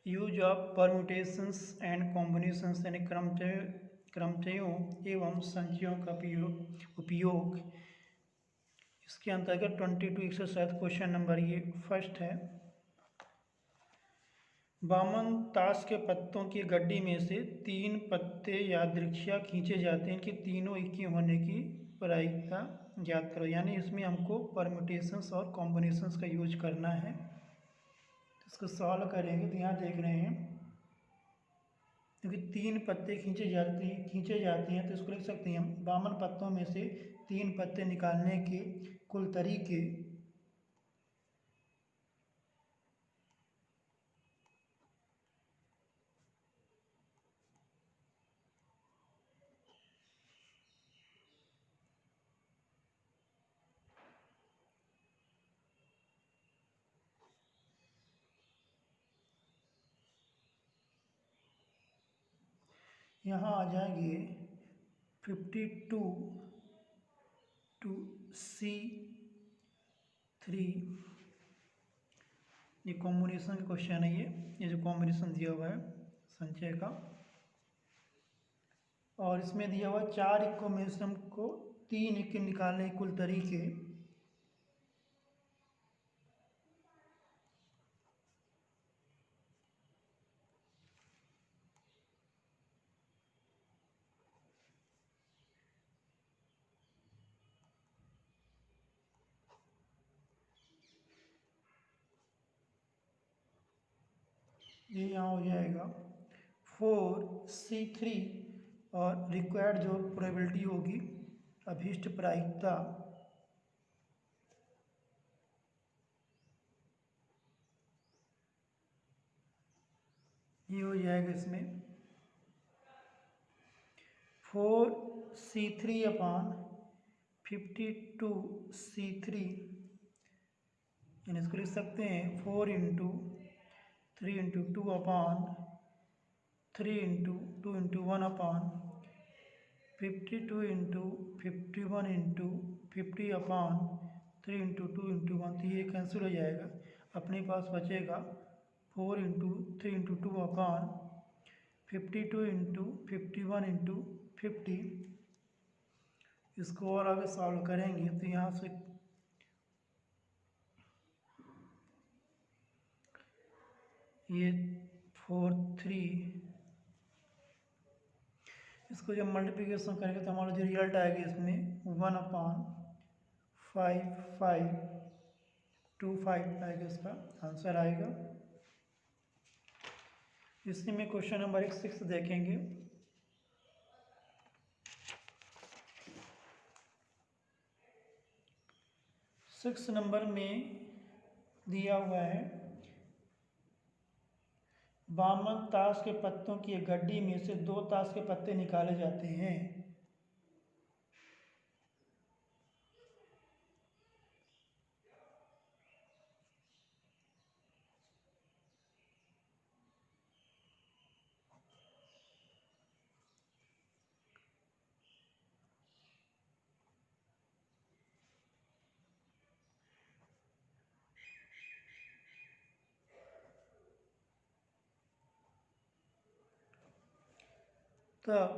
Use of permutations and combinations यानी क्रमचयों एवं संचयों का उपयोग इसके अंतर्गत 22 एक्सरसाइज क्वेश्चन नंबर ये फर्स्ट है। वामन ताश के पत्तों की गड्डी में से 3 पत्ते यादृच्छिया खींचे जाते हैं कि तीनों एक ही होने की प्रायिकता ज्ञात करो। यानी इसमें हमको परम्यूटेशंस और कॉम्बिनेशंस का यूज करना है। तो इसको सॉल्व करेंगे तो यहाँ देख रहे हैं क्योंकि 3 पत्ते खींचे जाते हैं तो इसको लिख सकते हैं हम वामन पत्तों में से 3 पत्ते निकालने के कुल तरीके यहाँ आ जाएंगे 52 टू C3। ये कॉम्बिनेशन का क्वेश्चन है। ये जो कॉम्बिनेशन दिया हुआ है संचय का, और इसमें दिया हुआ 4 इक्को में से हमको 3 इक्के निकालने के कुल तरीके ये यहाँ हो जाएगा 4C3 और रिक्वायर्ड जो प्रोबेबिलिटी होगी अभीष्ट प्रायिकता ये हो जाएगा इसमें 4C3/52C3 यानी इसको लिख सकते हैं 4×3×2/3×1/50/51 तो ये कैंसिल हो जाएगा। अपने पास बचेगा 4×3×2/52×51/50। इसको और आगे सॉल्व करेंगे तो यहाँ से ये 4×3 इसको जब मल्टीप्लिकेशन करेंगे तो हमारा जो रिजल्ट आएगा इसमें 1/5525 आएगा, इसका आंसर आएगा। इसी में क्वेश्चन नंबर 6 देखेंगे। सिक्स नंबर में दिया हुआ है वामन ताश के पत्तों की एक गड्डी में से 2 ताश के पत्ते निकाले जाते हैं। तब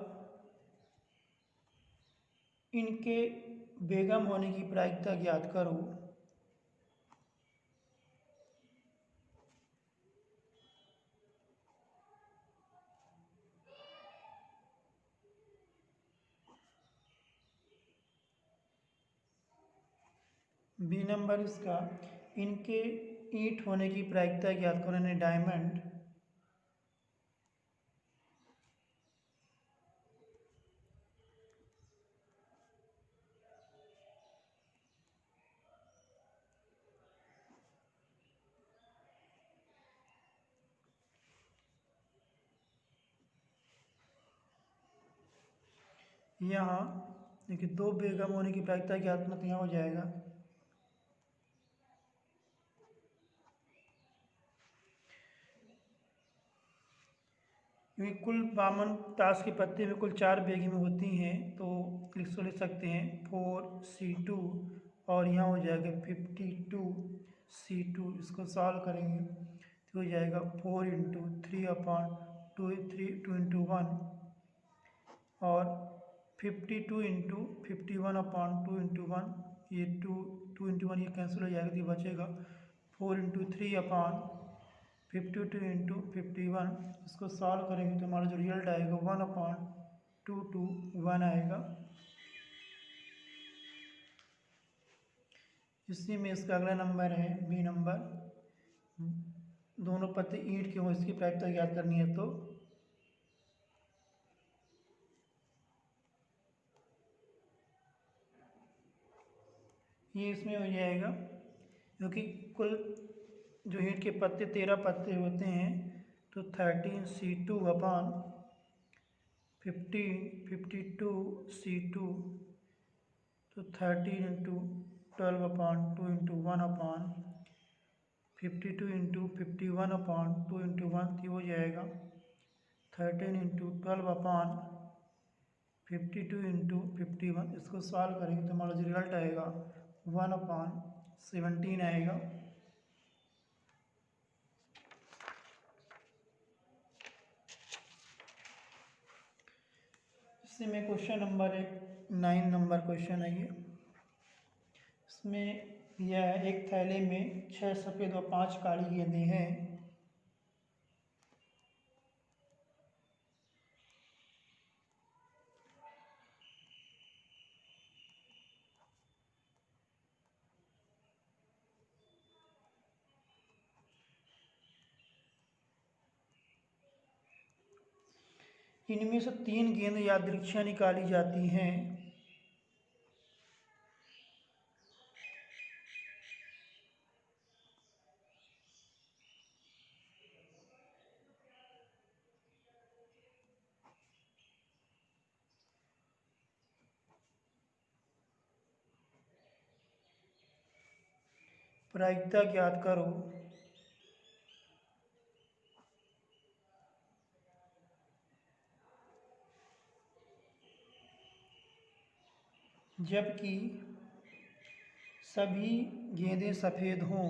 इनके बेगम होने की प्रायिकता ज्ञात करो। बी नंबर इसका इनके ईंट होने की प्रायिकता ज्ञात करो, यानी डायमंड। यहाँ देखिए 2 बेगम होने की प्रायिकता ज्ञात करना तो यहाँ हो जाएगा क्योंकि कुल वामन ताश के पत्ते में कुल 4 बेगमें होती हैं तो इसको लिख सकते हैं 4C2 और यहाँ हो जाएगा 52C2। इसको सॉल्व करेंगे तो तो हो जाएगा 4 × 3/2 और 52 × 51/2 ये 2 × 1 ये कैंसिल हो जाएगा, तो ये बचेगा 4 × 3/52 इसको सॉल्व करेंगे तो हमारा जो रिजल्ट आएगा 1/2 आएगा। इसी में इसका अगला नंबर है बी नंबर, दोनों पत्ते ईंट के हों इसकी प्रायिकता ज्ञात करनी है। तो ये इसमें हो जाएगा, क्योंकि कुल जो ईंट के पत्ते 13 पत्ते होते हैं, तो 13C2/15 52C2 तो 13×12/2 × 1 52 × 51/2 × 1 तो हो जाएगा 13×12/52 × 51। इसको सॉल्व करेंगे तो हमारा जो रिजल्ट आएगा 1/17 आएगा। इसी में क्वेश्चन नंबर 9 नंबर क्वेश्चन है ये। इसमें यह है एक थैले में 6 सफ़ेद व 5 काली गेंदें हैं। इनमें से 3 गेंद यादृच्छिक निकाली जाती हैं। प्रायिकता ज्ञात करो। जबकि सभी गेंदें सफ़ेद हों।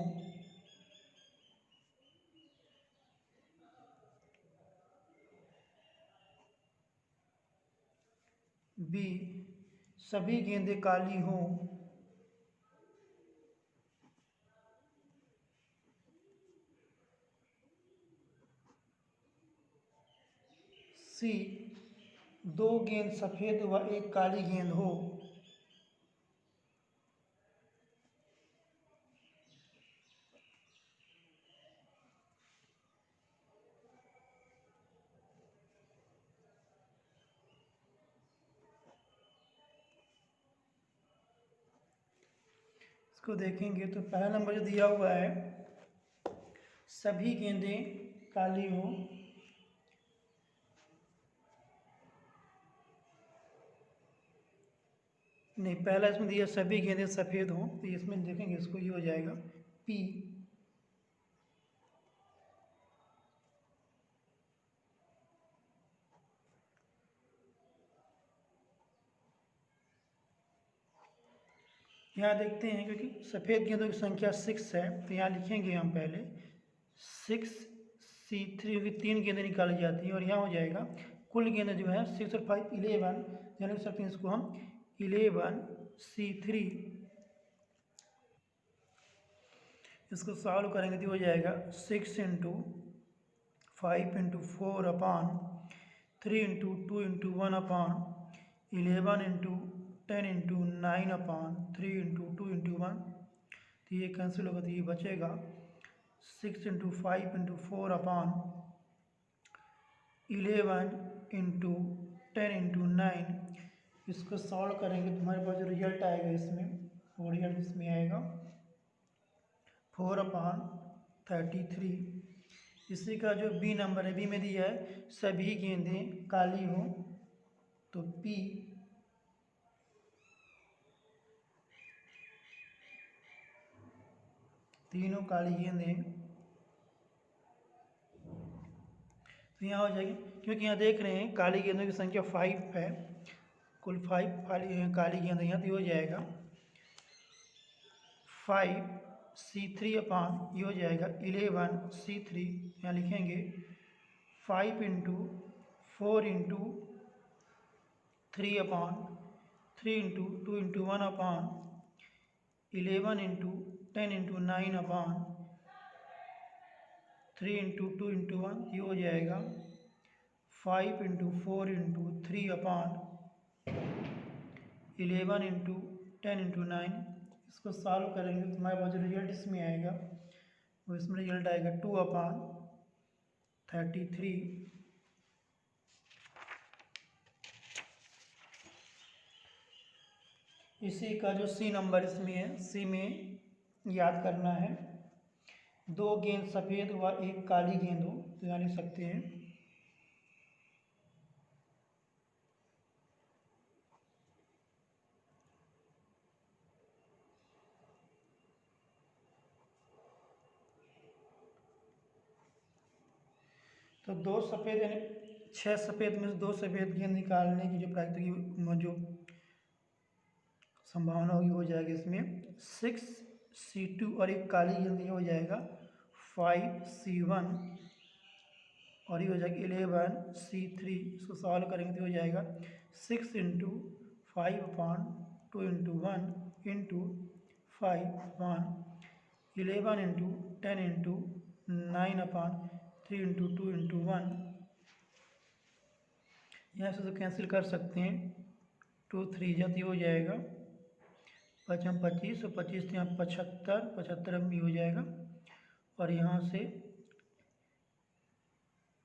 बी, सभी गेंदें काली हों। सी, 2 गेंद सफ़ेद व 1 काली गेंद हो। इसको देखेंगे तो पहला नंबर जो दिया हुआ है सभी गेंदें काली हो, नहीं पहला इसमें दिया सभी गेंदें सफ़ेद हों, तो इसमें देखेंगे इसको ये हो जाएगा पी। यहाँ देखते हैं क्योंकि सफ़ेद गेंदों की संख्या 6 है, तो यहाँ लिखेंगे हम पहले 6C3 की 3 गेंदें निकाली जाती हैं, और यहाँ हो जाएगा कुल गेंदें जो है 6 और 5 11, यानी लिख सकते हैं इसको हम 11C3। इसको सॉल्व करेंगे तो हो जाएगा 6 × 5 × 4/3 × 2 × 1/11 × 10 × 9/3 × 2 × 1, तो ये कैंसिल होगा, तो ये बचेगा 6 × 5 × 4/11 × 10 × 9। इसको सॉल्व करेंगे तो हमारे पास जो रिजल्ट आएगा इसमें, वो रिजल्ट इसमें आएगा 4/33। इसी का जो बी नंबर है, बी में दिया है सभी गेंदें काली हों, तो पी तीनों काली गेंदें, तो यहाँ हो जाएगी, क्योंकि यहाँ देख रहे हैं काली गेंदों की संख्या 5 है, कुल 5 काली गेंदें यहाँ, तो हो जाएगा 5 C3 अपान ये हो जाएगा 11C3, यहाँ लिखेंगे 5 इंटू 4 इंटू 3 अपान 3 इंटू 2 इंटू 1 अपान 11 इंटू 10 इंटू 9 अपान 3 इंटू 2 इंटू 1, ये हो जाएगा 5 इंटू 4 इंटू 3 अपान 11 इंटू 10 इंटू 9। इसको सॉल्व करेंगे तो हमारे पास जो रिजल्ट इसमें आएगा वो इसमें रिजल्ट आएगा 2 अपान 33। इसी का जो सी नंबर इसमें है, सी में याद करना है 2 गेंद सफ़ेद व 1 काली गेंद हो, तो यहाँ लिख सकते हैं तो 2 सफ़ेद यानी 6 सफ़ेद में से 2 सफ़ेद गेंद निकालने की जो प्राकृतिक जो संभावना होगी हो जाएगी इसमें 6C2 और 1 काली गेंद ये हो जाएगा 5C1 और ये हो जाएगा 11C3। इसको सॉल्व करेंगे तो हो जाएगा 6 इंटू 5 अपान 2 इंटू 1 इंटू 5 अपान 11 इंटू 10 इंटू 9 अपान 3 इंटू 2 इंटू 1। यहाँ से तो कैंसिल कर सकते हैं, 2 3 जब ये हो जाएगा 5 25 और 25 यहाँ 75, 75 में भी हो जाएगा और यहाँ से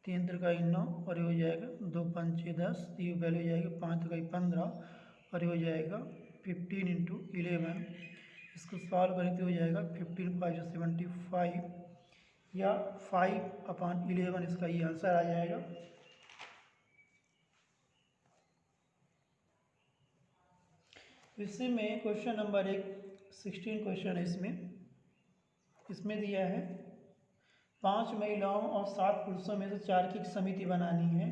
3 3 9 और ये हो जाएगा 2 5 10, ये वैल्यू हो जाएगा 5 3 15 और ये हो जाएगा 15 इंटू 11। इसको सॉल्व करें तो हो जाएगा 15 5 75 या 5 अपान 11, इसका ये आंसर आ जाएगा। इसी में क्वेश्चन नंबर 16 क्वेश्चन है इसमें दिया है 5 महिलाओं और 7 पुरुषों में से 4 की एक समिति बनानी है।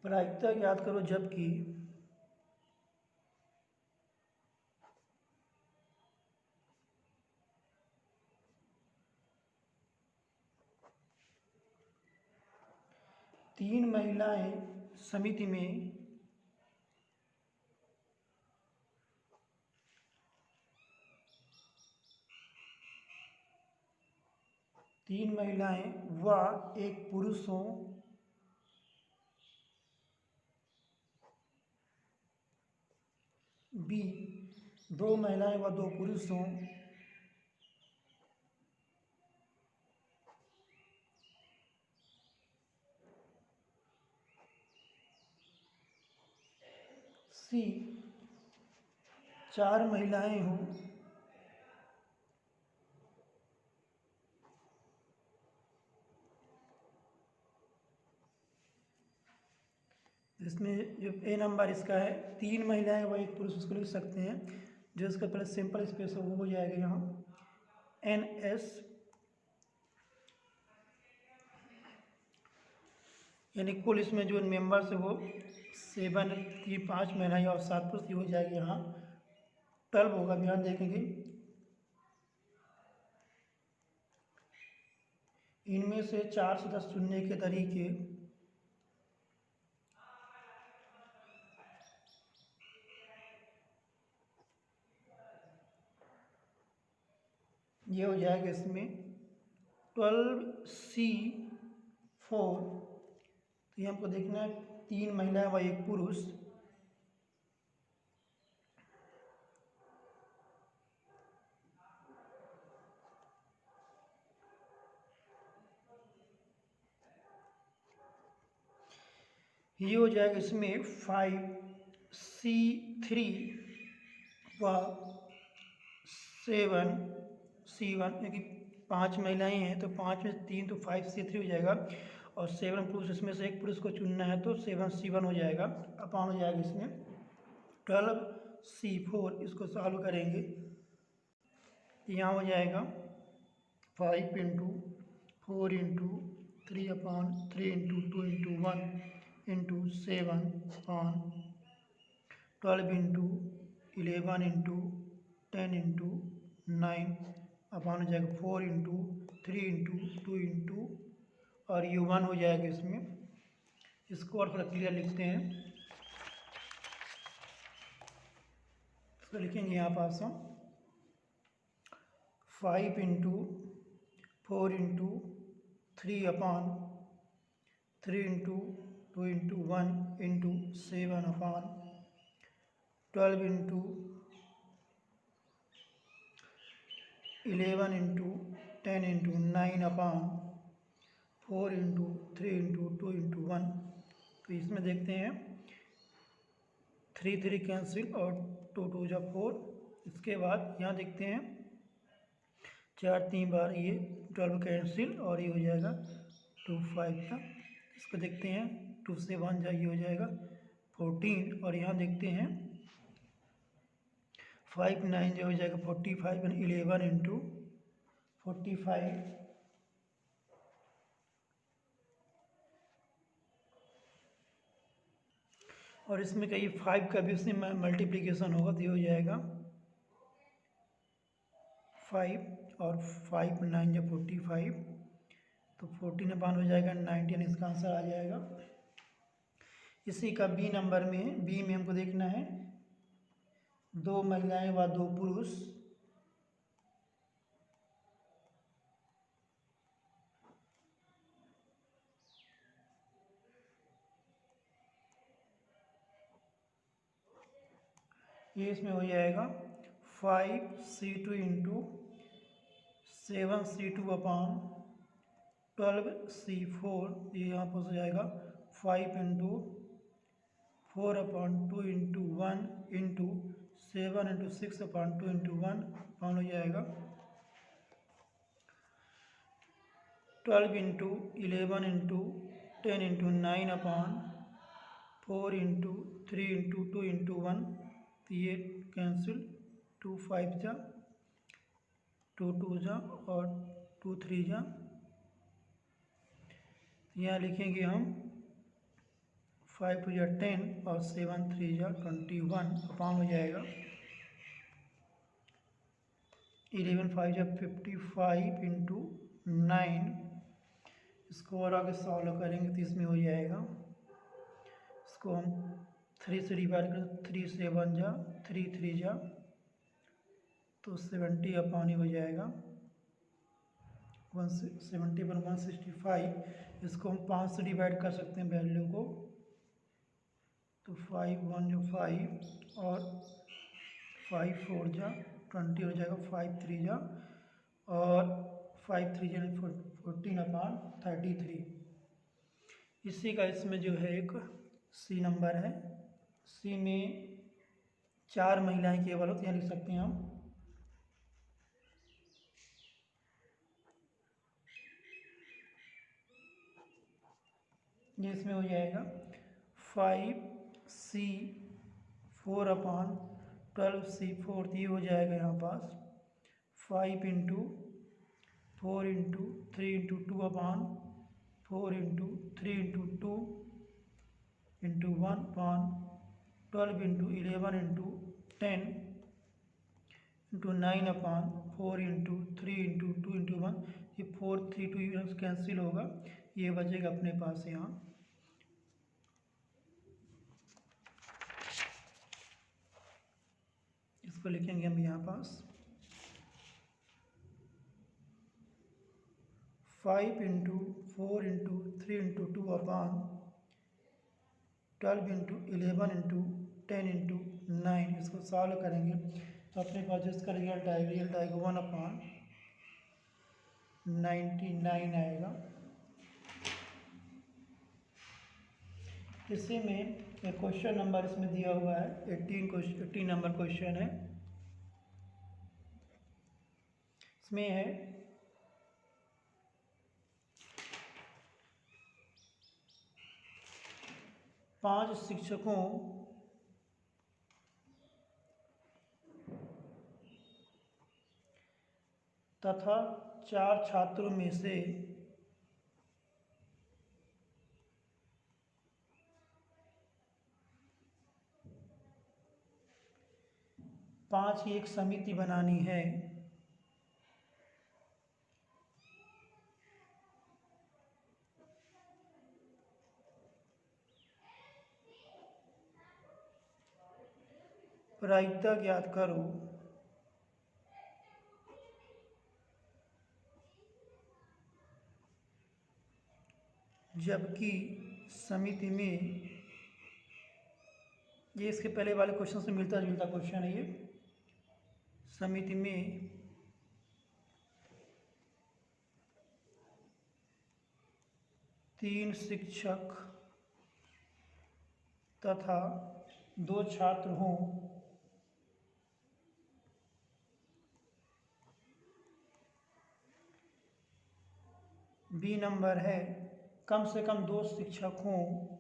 प्रायिकता याद करो जबकि तीन महिलाएं समिति में तीन महिलाएं व एक पुरुष हो बी 2 महिलाएं व 2 पुरुष हों सी 4 महिलाएं हों इसमें जो ए नंबर इसका है 3 महिलाएं व 1 पुरुष, उसको लिख सकते हैं जो इसका पहले सिंपल स्पेस हो वो हो जाएगा यहाँ NS, यानी कुल इसमें जो मेंबर्स है वो 7 की 5 महिलाएं और 7 पुरुष हो जाएगी, यहाँ 12 होगा। ध्यान देखेंगे इनमें से 4 सदस्य चुनने के तरीके ये हो जाएगा इसमें 12C4। तो ये हमको देखना है 3 महिलाएं व 1 पुरुष, ये हो जाएगा इसमें 5C3 व 7C1, यानी 5 महिलाएं हैं तो 5 में 3 तो 5C3 हो जाएगा, और 7 पुरुष, इसमें से एक पुरुष को चुनना है तो 7C1 हो जाएगा, अपॉन हो जाएगा इसमें 12C4। इसको सॉल्व करेंगे यहाँ हो जाएगा 5 into 4 into 3/3 into 2 into 1 into 7/12 into 11 into 10 into 9 upon हो जाएगा 4 इंटू 3 इंटू 2 इंटू और ये 1 हो जाएगा इसमें। इसको और थोड़ा क्लियर लिखते हैं, इसको लिखेंगे यहाँ पास हम 5 into 4 into 3/3 into 2 into 1 into 7/12 into 11 into 10 into 9/4 into 3 into 2 into 1। तो इसमें देखते हैं 3 3 कैंसिल और 2 2 जा 4। इसके बाद यहाँ देखते हैं 4 3 बार ये 12 कैंसिल और ये हो जाएगा 2 5 का। इसको देखते हैं 2 से 1 जा ये हो जाएगा 14, और यहाँ देखते हैं 5 9 जो हो जाएगा 45 और 11 इंटू 45 और इसमें कहीं 5 का भी उसमें मल्टीप्लिकेशन होगा तो ये हो जाएगा 5 और 5 9 या 45, तो 14 अपान हो जाएगा 19, इसका आंसर आ जाएगा। इसी का बी नंबर में, बी में हमको देखना है 2 महिलाएं व 2 पुरुष ये इसमें हो जाएगा 5C2 इंटू 7C2/12C4। ये यहाँ पर हो जाएगा 5 into 4/2 into 1 into 7 into 6/2 into 1 upon हो जाएगा 12 into 11 into 10 into 9/4 into 3 into 2 into 1। तो ये कैंसिल 2 5 जा 2 2 जा और 2 3 जा। यहाँ लिखेंगे हम 5 2 जा 10 और 7 3 जा 21 अपॉन हो जाएगा 11 5 जा 55 इंटू 9। इसको और आगे सॉल्व करेंगे तो इसमें हो जाएगा, इसको हम 3 से डिवाइड करें 3 से 1 जा 3 3 जा तो 70 अपॉन ही हो जाएगा 170 पर 165। इसको हम 5 से डिवाइड कर सकते हैं वैल्यू को, तो 5 1 जो 5 और 5 4 जा 20 हो जाएगा 5 3 जा और 5 3 जा 14/33। इसी का इसमें जो है एक सी नंबर है, सी में 4 महिलाएं केवल हो तो यहाँ लिख सकते हैं हम ये इसमें हो जाएगा 5C4/12C4। ये हो जाएगा यहाँ पास 5 into 4 into 3 into 2/4 into 3 into 2 into 1/12 into 11 into 10 into 9/4 into 3 into 2 into 1। ये 4 3 2 कैंसिल होगा, ये बचेगा अपने पास यहाँ। इसको लिखेंगे हम यहाँ पास 5 into 4 into 3 into 2/12 into 11 into 10 into 9। इसको सॉल्व करेंगे तो अपने पास जिसका रिजल्ट आएगा 1/99 आएगा। इसी में एक क्वेश्चन नंबर इसमें दिया हुआ है 18 नंबर क्वेश्चन है। इसमें है 5 शिक्षकों तथा 4 छात्रों में से 5 की एक समिति बनानी है। प्रायिकता ज्ञात करो। जबकि समिति में, ये इसके पहले वाले क्वेश्चन से मिलता जुलता क्वेश्चन है ये। समिति में 3 शिक्षक तथा 2 छात्र हों। बी नंबर है कम से कम 2 शिक्षक हों।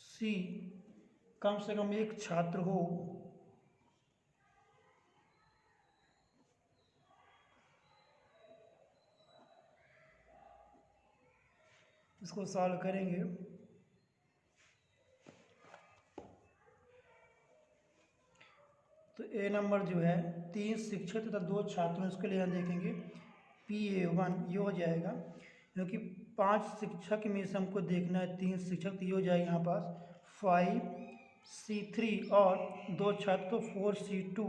सी कम से कम 1 छात्र हो। इसको सॉल्व करेंगे। तो ए नंबर जो है 3 शिक्षक तथा 2 छात्रों, इसके लिए हम देखेंगे PA1 ये हो जाएगा, क्योंकि 5 शिक्षक में से हमको देखना है 3 शिक्षक, तो ये हो जाएगा यहाँ पास 5C3 और 2 छात्र तो 4C2,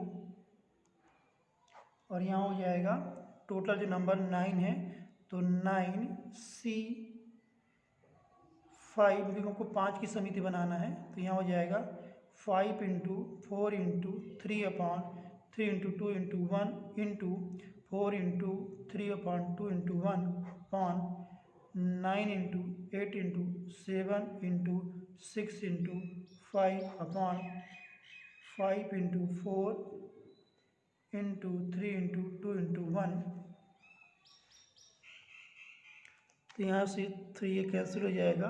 और यहाँ हो जाएगा टोटल जो नंबर 9 है तो 9C5, क्योंकि हमको 5 की समिति बनाना है, तो यहाँ हो जाएगा 5 × 4 × 3/3 × 2 × 1 × 4 × 3/2 × 1 upon 9 × 8 × 7 × 6 × 5 upon 5 × 4 × 3 × 2 × 1। तो यहाँ से 3 ये कैंसिल हो जाएगा,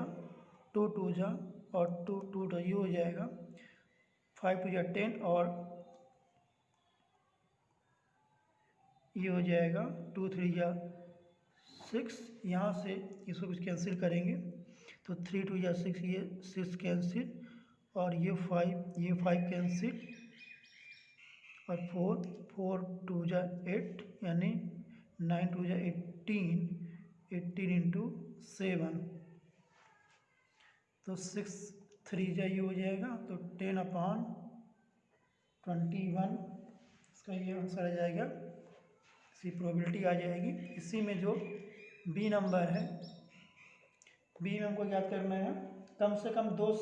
2 2 जा और 2 2 ये हो जाएगा, 5 2 10 और ये हो जाएगा 2 3 6। यहाँ से इसको कुछ कैंसिल करेंगे तो 3 2 6, ये 6 कैंसिल और ये 5 कैंसिल और 4 4 2 8, यानी 9 2 18, 18 × 7, तो 6 3 ये हो जाएगा, तो 10/21, इसका ये आंसर आ जाएगा, इसकी प्रोबेबिलिटी आ जाएगी। इसी में जो बी नंबर है, बी में हमको याद करना है कम से कम 2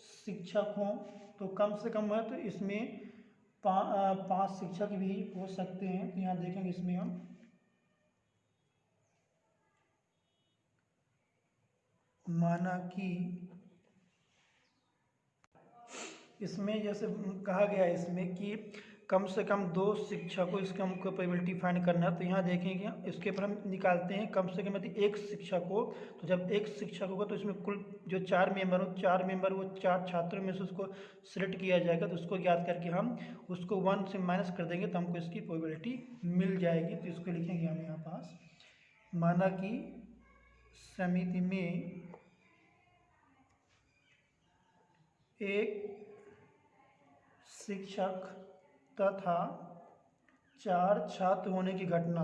शिक्षक हों, तो कम से कम है तो इसमें 5 शिक्षक भी हो सकते हैं, तो यहाँ देखेंगे इसमें हम माना कि इसमें जैसे कहा गया है इसमें कि कम से कम 2 शिक्षकों, इसका हमको प्रोबेबिलिटी फाइंड करना है, तो यहाँ देखेंगे इसके पर हम निकालते हैं कम से कम यदि 1 शिक्षक हो, तो जब 1 शिक्षक होगा तो इसमें कुल जो 4 मेंबर हो, 4 मेंबर वो 4 छात्रों में से उसको सिलेक्ट किया जाएगा, तो उसको याद करके हम उसको 1 से माइनस कर देंगे तो हमको इसकी प्रोबेबिलिटी मिल जाएगी। तो इसको लिखेंगे हम यहाँ पास, माना कि समिति में 1 शिक्षक तथा 4 छात्र होने की घटना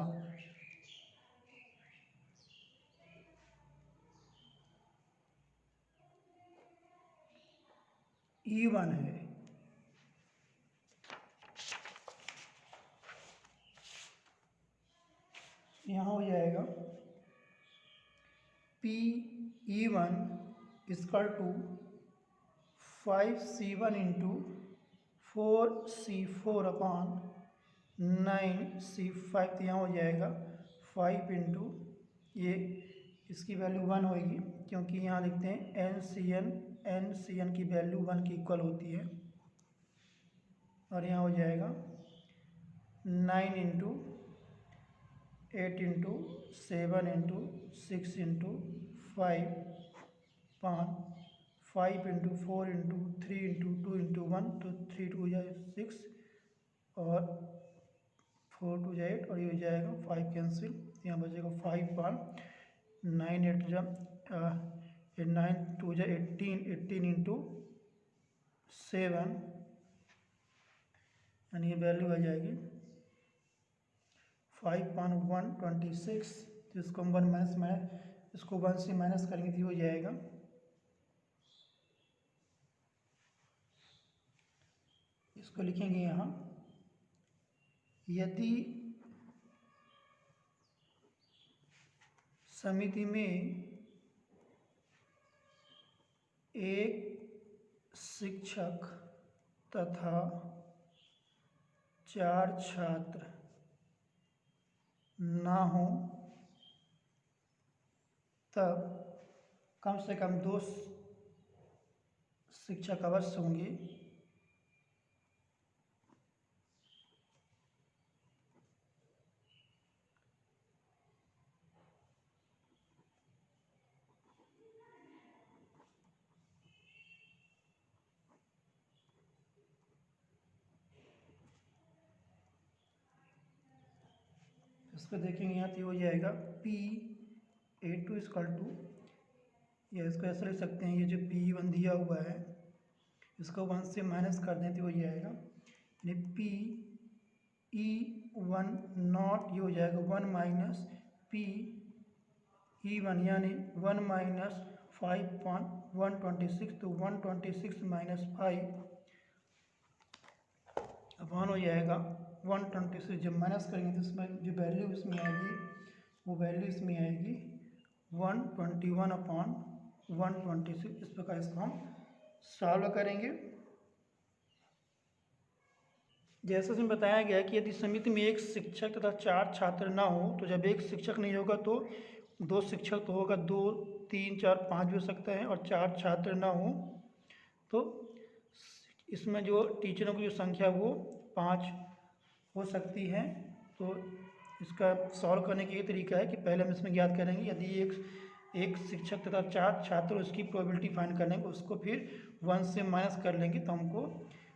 E1 है। यहाँ हो जाएगा PE1 = 5C1 × 4C4/9C5, तो यहाँ हो जाएगा 5 × ये, इसकी वैल्यू 1 होगी, क्योंकि यहाँ लिखते हैं NCN की वैल्यू 1 की इक्वल होती है, और यहाँ हो जाएगा 9 into 8 into 7 into 6 into 5 5 into 4 into 3 into 2 into 1, तो 3 2 जाए 6 और 4 2 जाए 8 और ये हो जाएगा 5 कैंसिल, यहाँ बचेगा 5 पान 9 8 जा 9 2 जा 18 18 इंटू 7 यानी ये वैल्यू आ जाएगी 5.126। तो इसको हम 1 इसको 1 से माइनस करेंगे तो हो जाएगा इसको लिखेंगे यहाँ, यदि समिति में एक शिक्षक तथा 4 छात्र ना हो तब कम से कम 2 शिक्षक अवश्य होंगे। इसको देखेंगे यहाँ तो हो जाएगा P(A2) इक्वल टू, या इसको ऐसा लिख सकते हैं, ये जो P1 दिया हुआ है इसको 1 से माइनस कर दें तो हो जाएगा, यानी P(E1) नॉट, ये हो जाएगा 1 माइनस P(E1) यानी 1 माइनस 5.126, तो 126 माइनस 5 अपॉन हो जाएगा 126। जब माइनस करेंगे तो इसमें जो वैल्यू इसमें आएगी वो वैल्यू इसमें आएगी 121 अपॉन 126। इस प्रकार इसको हम सॉल्व करेंगे। जैसा इसमें बताया गया कि यदि समिति में एक शिक्षक तथा 4 छात्र ना हो, तो जब एक शिक्षक नहीं होगा तो 2 शिक्षक तो होगा, 2 3 4 5 भी हो सकता है, और 4 छात्र ना हो तो इसमें जो टीचरों की जो संख्या वो 5 हो सकती है। तो इसका सॉल्व करने का ये तरीका है कि पहले हम इसमें ज्ञात करेंगे यदि एक शिक्षक तथा 4 छात्र, उसकी प्रोबेबिलिटी फाइंड कर लेंगे, उसको फिर 1 से माइनस कर लेंगे तो हमको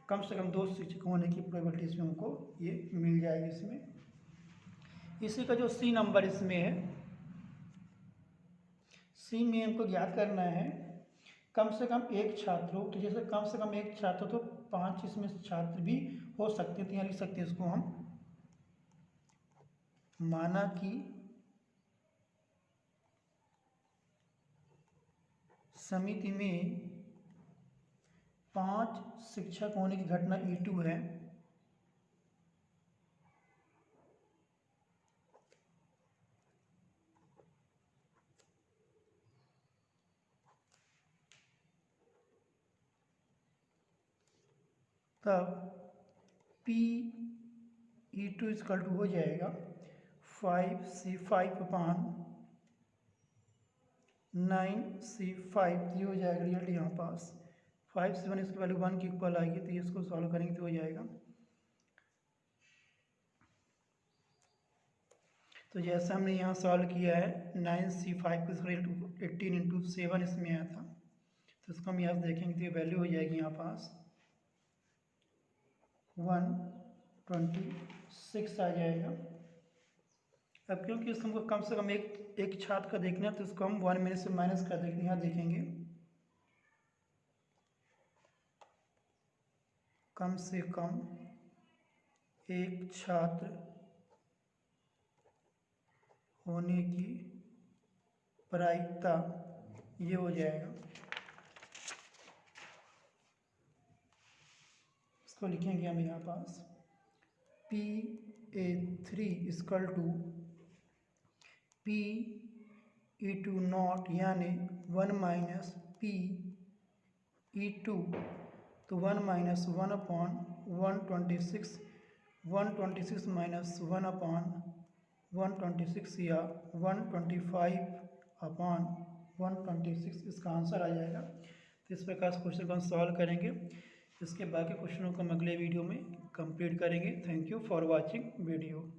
कम से कम 2 शिक्षक होने की प्रोबेबिलिटी इसमें हमको ये मिल जाएगी। इसमें इसी का जो सी नंबर इसमें है, सी में हमको ज्ञात करना है कम से कम एक छात्र हो, तो जैसे कम से कम एक छात्र तो 5 इसमें छात्र भी हो सकते हैं, तो यहाँ लिख सकते हैं इसको हम, माना कि समिति में 5 शिक्षक होने की घटना E2 है, तब P(E2) इक्वल टू हो जाएगा 5C5 अपॉन 9C5, ये हो जाएगा रिजल्ट यहाँ पास 5 से 1 इसकी वैल्यू 1 की इक्वल आएगी, तो इसको सॉल्व करेंगे तो हो जाएगा। तो जैसा हमने यहाँ सॉल्व किया है 9C5 को 18 इंटू 7 इसमें आया था, तो इसको हम यहाँ से देखेंगे तो ये वैल्यू हो जाएगी यहाँ पास 126 आ जाएगा। अब क्योंकि इसको हमको कम से कम एक छात्र का देखना है तो इसको हम 1 में से माइनस कर देंगे, यहाँ देखेंगे कम से कम एक छात्र होने की प्रायिकता ये हो जाएगा, इसको लिखेंगे हम यहाँ पास P(A3) equal to P(E2) not यानी 1 माइनस P(E2), तो 1 माइनस 1 अपॉन 126, 126 माइनस 1 अपॉन 126 या 125 अपॉन 126 इसका आंसर आ जाएगा। तो इस प्रकार से क्वेश्चन को हम सॉल्व करेंगे। इसके बाकी क्वेश्चनों को हम अगले वीडियो में कंप्लीट करेंगे। Thank you for watching video.